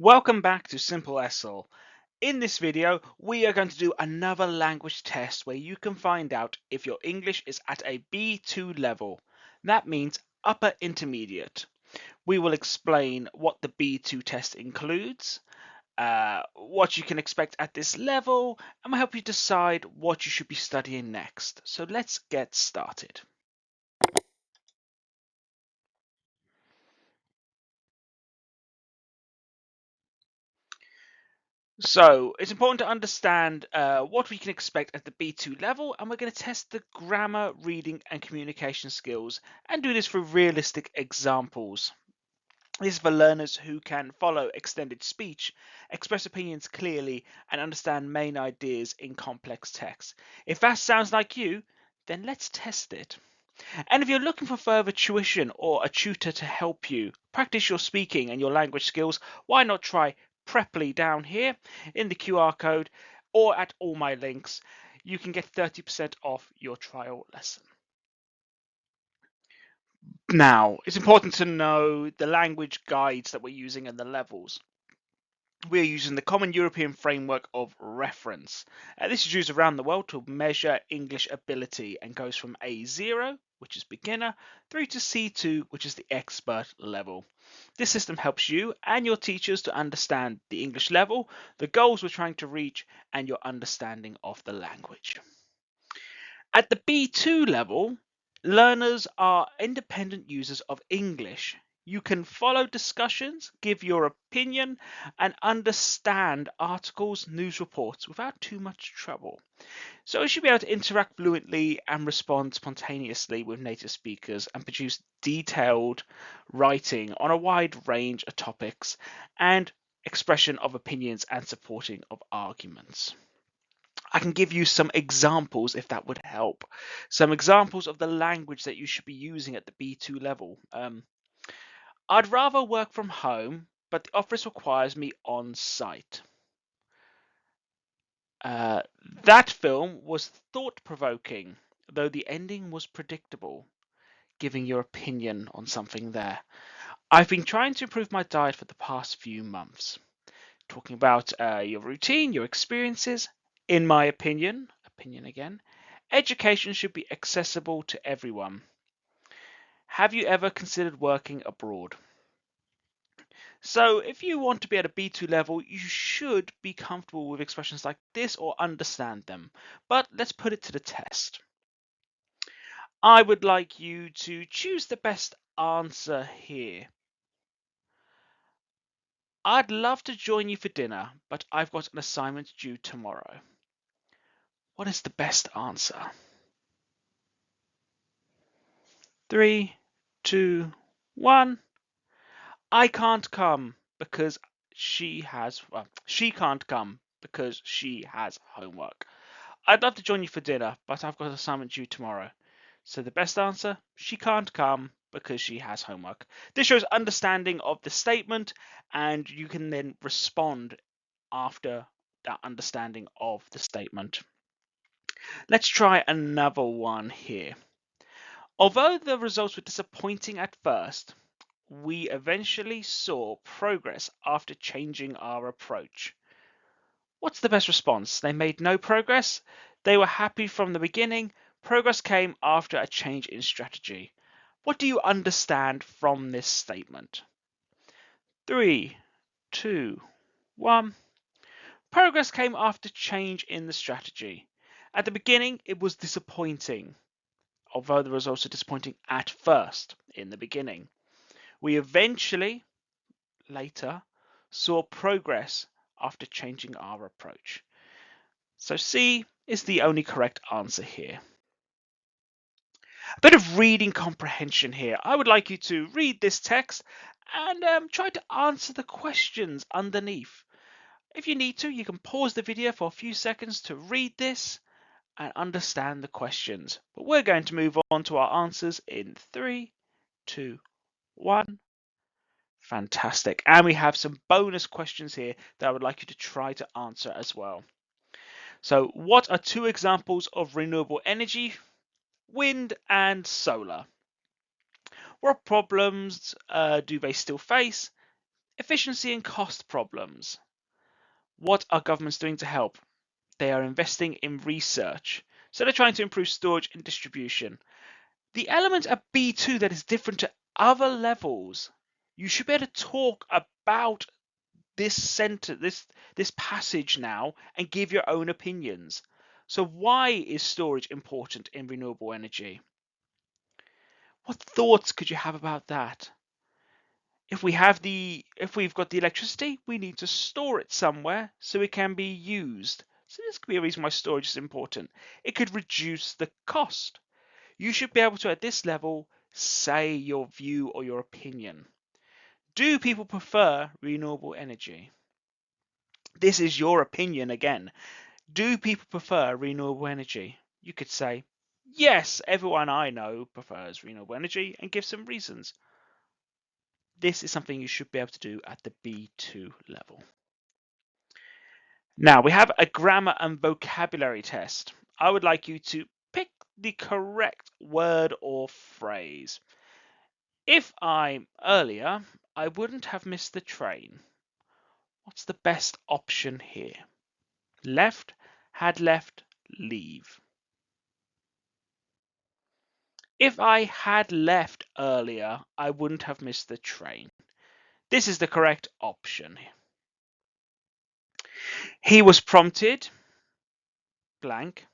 Welcome back to Simple-ESL. In this video, we are going to do another language test where you can find out if your English is at a B2 level. That means upper intermediate. We will explain what the B2 test includes, what you can expect at this level, and we'll help you decide what you should be studying next. So let's get started. So it's important to understand what we can expect at the B2 level, and we're going to test the grammar, reading, and communication skills, and do this through realistic examples. This is for learners who can follow extended speech, express opinions clearly, and understand main ideas in complex text. If that sounds like you, then let's test it. And if you're looking for further tuition or a tutor to help you practice your speaking and your language skills, why not try Preply down here in the QR code or at all my links. You can get 30% off your trial lesson. Now, it's important to know the language guides that we're using and the levels. We're using the Common European Framework of Reference. This is used around the world to measure English ability and goes from A0, which is beginner, through to C2, which is the expert level. This system helps you and your teachers to understand the English level, the goals we're trying to reach, and your understanding of the language. At the B2 level, learners are independent users of English. You can follow discussions, give your opinion, and understand articles, news reports without too much trouble. So you should be able to interact fluently and respond spontaneously with native speakers and produce detailed writing on a wide range of topics and expression of opinions and supporting of arguments. I can give you some examples if that would help. Some examples of the language that you should be using at the B2 level. I'd rather work from home, but the office requires me on site. That film was thought-provoking, though the ending was predictable, giving your opinion on something there. I've been trying to improve my diet for the past few months. Talking about your routine, your experiences. In my opinion again, education should be accessible to everyone. Have you ever considered working abroad? So if you want to be at a B2 level, you should be comfortable with expressions like this or understand them. But let's put it to the test. I would like you to choose the best answer here. I'd love to join you for dinner, but I've got an assignment due tomorrow. What is the best answer? 3, 2, 1. I can't come because she can't come because she has homework. I'd love to join you for dinner, but I've got an assignment due tomorrow. So the best answer, she can't come because she has homework. This shows understanding of the statement, and you can then respond after that understanding of the statement. Let's try another one here. Although the results were disappointing at first, we eventually saw progress after changing our approach. What's the best response? They made no progress. They were happy from the beginning. Progress came after a change in strategy. What do you understand from this statement? 3, 2, 1. Progress came after change in the strategy. At the beginning, it was disappointing, although the results are disappointing at first, in the beginning. We eventually, later, saw progress after changing our approach. So C is the only correct answer here. A bit of reading comprehension here. I would like you to read this text and try to answer the questions underneath. If you need to, you can pause the video for a few seconds to read this and understand the questions. But we're going to move on to our answers in 3, 2, 1. Fantastic. And we have some bonus questions here that I would like you to try to answer as well. So what are two examples of renewable energy? Wind and solar. What problems do they still face? Efficiency and cost problems. What are governments doing to help? They are investing in research. So they're trying to improve storage and distribution. The element at B2 that is different to other levels, you should be able to talk about this sentence, this passage now, and give your own opinions. So why is storage important in renewable energy? What thoughts could you have about that? If we've got the electricity, we need to store it somewhere so it can be used. So this could be a reason why storage is important. It could reduce the cost. You should be able to, at this level, say your view or your opinion. Do people prefer renewable energy? This is your opinion again. Do people prefer renewable energy? You could say, yes, everyone I know prefers renewable energy, and give some reasons. This is something you should be able to do at the B2 level. Now we have a grammar and vocabulary test. I would like you to pick the correct word or phrase. If I'm earlier, I wouldn't have missed the train. What's the best option here? Left, had left, leave. If I had left earlier, I wouldn't have missed the train. This is the correct option. He was prompted, blank.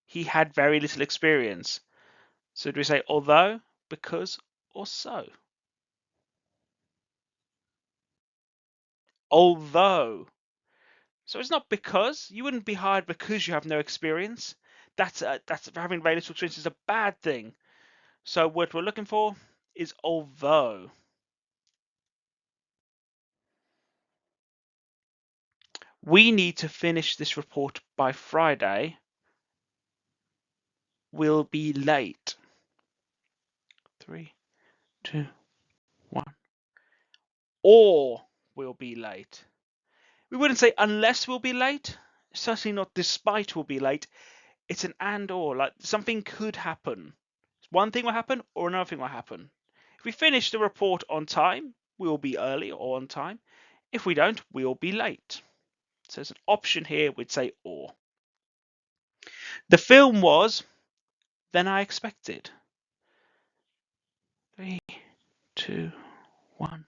He had very little experience. So do we say although, because, or so? Although. So it's not because. You wouldn't be hired because you have no experience. That's having very little experience is a bad thing. So what we're looking for is although. We need to finish this report by Friday. We'll be late. 3, 2, 1. Or we'll be late. We wouldn't say unless we'll be late. Certainly not despite we'll be late. It's an and or. Like something could happen. One thing will happen or another thing will happen. If we finish the report on time, we will be early or on time. If we don't, we'll be late. So there's an option here, we'd say or. The film was than I expected. 3, 2, 1.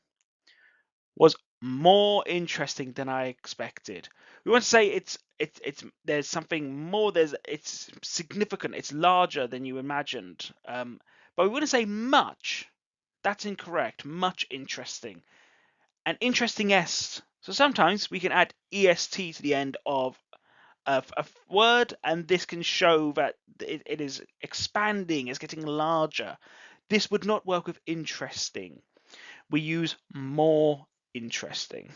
Was more interesting than I expected. We want to say it's there's something more. It's significant. It's larger than you imagined. But we wouldn't say much. That's incorrect. Much interesting. And interesting s. So sometimes we can add est to the end of a word, and this can show that it is expanding. It's getting larger. This would not work with interesting. We use more interesting.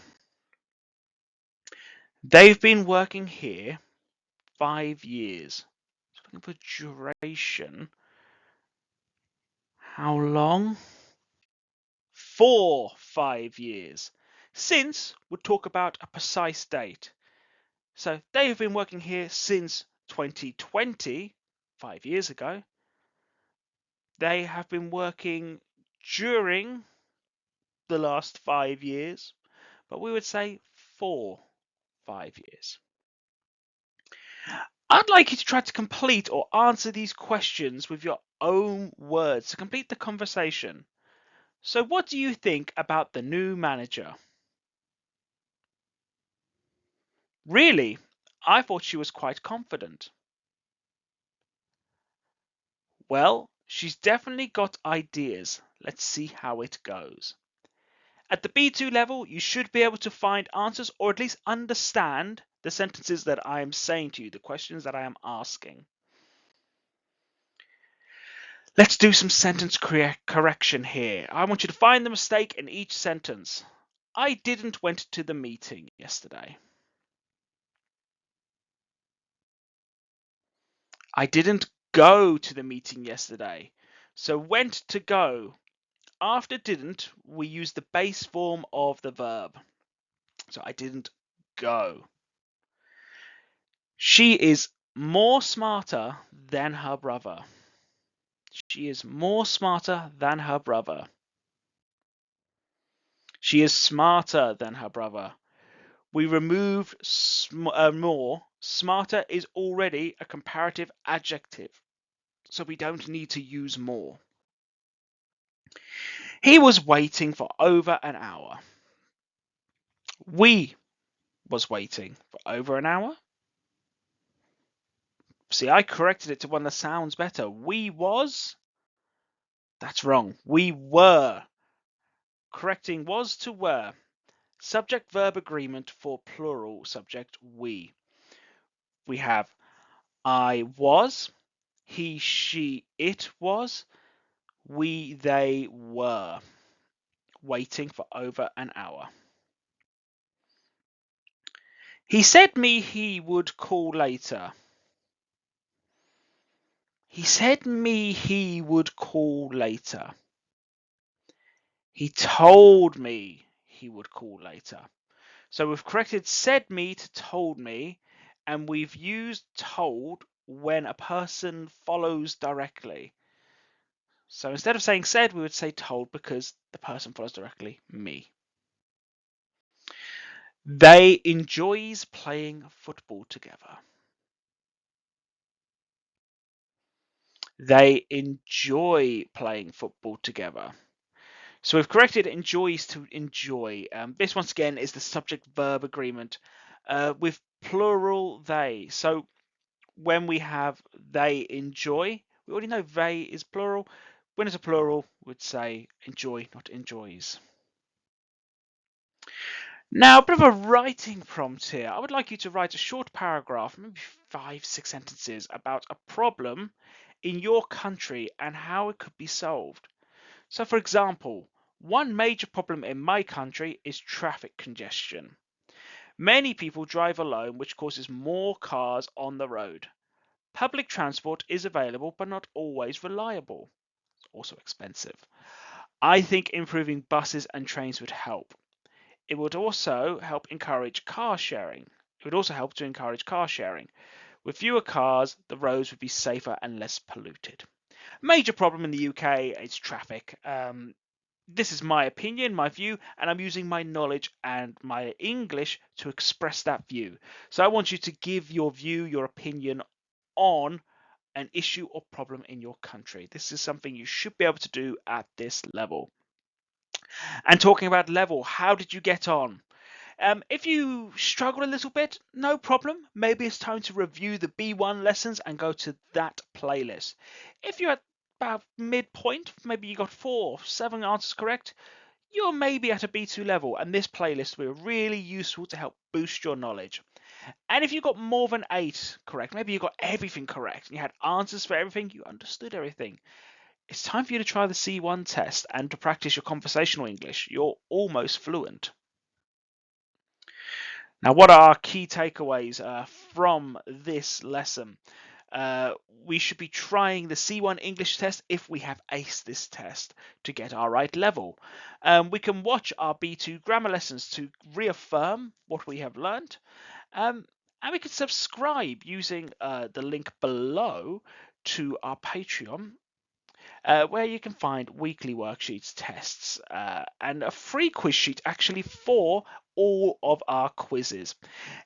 They've been working here 5 years. So looking for duration. How long? For 5 years. Since would talk about a precise date. So they have been working here since 2020, 5 years ago. They have been working during the last 5 years, but we would say for 5 years. I'd like you to try to complete or answer these questions with your own words to complete the conversation. So what do you think about the new manager? Really? I thought she was quite confident. Well, she's definitely got ideas. Let's see how it goes. At the B2 level, you should be able to find answers or at least understand the sentences that I am saying to you, the questions that I am asking. Let's do some sentence correction here. I want you to find the mistake in each sentence. I didn't went to the meeting yesterday. I didn't go to the meeting yesterday. So went to go. After didn't, we use the base form of the verb. So I didn't go. She is more smarter than her brother. She is more smarter than her brother. She is smarter than her brother. We removed more. Smarter is already a comparative adjective, so we don't need to use more. He was waiting for over an hour. We was waiting for over an hour. See, I corrected it to one that sounds better. We was. That's wrong. We were. Correcting was to were. Subject verb agreement for plural subject we. We have I was, he, she, it was, we, they were. Waiting for over an hour. He said me he would call later. He said me he would call later. He told me he would call later. So we've corrected said me to told me, and we've used told when a person follows directly. So instead of saying said, we would say told because the person follows directly me. They enjoys playing football together. They enjoy playing football together. So we've corrected enjoys to enjoy. This once again is the subject-verb agreement with plural they. So when we have they enjoy, we already know they is plural. When it's a plural, we'd say enjoy, not enjoys. Now, a bit of a writing prompt here. I would like you to write a short paragraph, maybe 5-6 sentences, about a problem in your country and how it could be solved. So, for example, one major problem in my country is traffic congestion. Many people drive alone, which causes more cars on the road. Public transport is available, but not always reliable. It's also expensive. I think improving buses and trains would help. It would also help encourage car sharing. It would also help to encourage car sharing. With fewer cars, the roads would be safer and less polluted. Major problem in the UK is traffic. This is my opinion, my view, and I'm using my knowledge and my English to express that view. So I want you to give your view, your opinion on an issue or problem in your country. This is something you should be able to do at this level. And talking about level, how did you get on? If you struggle a little bit, no problem. Maybe it's time to review the B1 lessons and go to that playlist. If you're at about midpoint, maybe you got 4 or 7 answers correct, you're maybe at a B2 level, and this playlist will be really useful to help boost your knowledge. And if you got more than 8 correct, maybe you got everything correct, and you had answers for everything, you understood everything, it's time for you to try the C1 test and to practice your conversational English. You're almost fluent. Now, what are our key takeaways from this lesson? We should be trying the C1 English test if we have aced this test to get our right level. We can watch our B2 grammar lessons to reaffirm what we have learned. And we can subscribe using the link below to our Patreon, where you can find weekly worksheets, tests, and a free quiz sheet actually for all of our quizzes.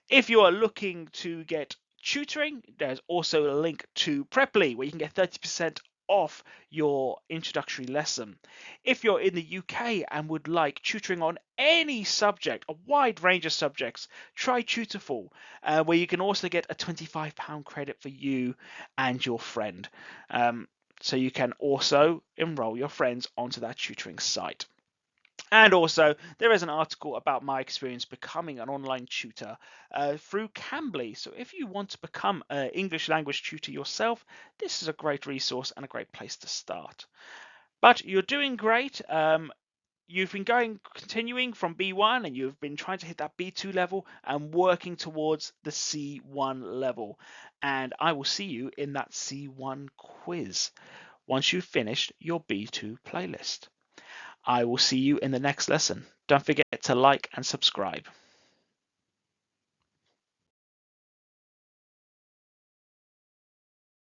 If you are looking to get tutoring, there's also a link to Preply where you can get 30% off your introductory lesson. If you're in the UK and would like tutoring on any subject, a wide range of subjects, try Tutorful, where you can also get a £25 credit for you and your friend. So you can also enroll your friends onto that tutoring site. And also, there is an article about my experience becoming an online tutor through Cambly. So if you want to become an English language tutor yourself, this is a great resource and a great place to start. But you're doing great. You've been continuing from B1 and you've been trying to hit that B2 level and working towards the C1 level. And I will see you in that C1 quiz once you've finished your B2 playlist. I will see you in the next lesson. Don't forget to like and subscribe.